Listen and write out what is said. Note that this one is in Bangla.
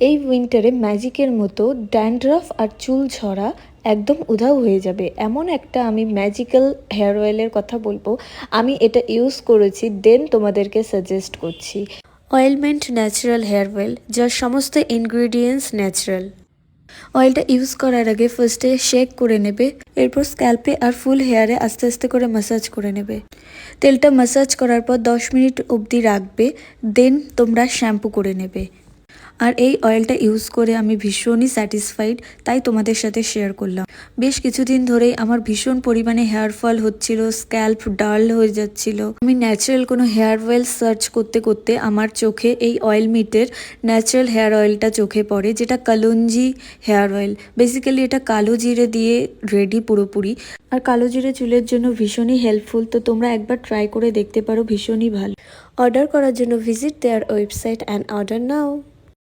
এই উইন্টারে ম্যাজিকের মতো ড্যান্ড্রাফ আর চুল ঝরা একদম উধাও হয়ে যাবে এমন একটা আমি ম্যাজিক্যাল হেয়ার অয়েলের কথা বলবো। আমি এটা ইউজ করেছি, দেন তোমাদেরকে সাজেস্ট করছি। অয়েলমেন্ট ন্যাচারাল হেয়ার অয়েল, যার সমস্ত ইনগ্রিডিয়েন্টস ন্যাচারাল। অয়েলটা ইউজ করার আগে ফার্স্টে শেক করে নেবে, এরপর স্ক্যাল্পে আর ফুল হেয়ারে আস্তে আস্তে করে ম্যাসাজ করে নেবে। তেলটা ম্যাসাজ করার পর 10 মিনিট অবধি রাখবে, দেন তোমরা শ্যাম্পু করে নেবে। আর এই অয়েলটা ইউজ করে আমি ভীষণই স্যাটিসফাইড, তাই তোমাদের সাথে শেয়ার করলাম। বেশ কিছুদিন ধরেই আমার ভীষণ পরিমাণে হেয়ার ফল হচ্ছিল, স্ক্যাল্প ডাল হয়ে যাচ্ছিল। আমি ন্যাচারাল কোনো হেয়ার অয়েল সার্চ করতে করতে আমার চোখে এই অয়েল মিটের ন্যাচারাল হেয়ার অয়েলটা চোখে পড়ে, যেটা কালঞ্জি হেয়ার অয়েল। বেসিক্যালি এটা কালো জিরে দিয়ে রেডি পুরোপুরি, আর কালো জিরে চুলের জন্য ভীষণই হেল্পফুল। তো তোমরা একবার ট্রাই করে দেখতে পারো, ভীষণই ভালো। অর্ডার করার জন্য visit their website and order now.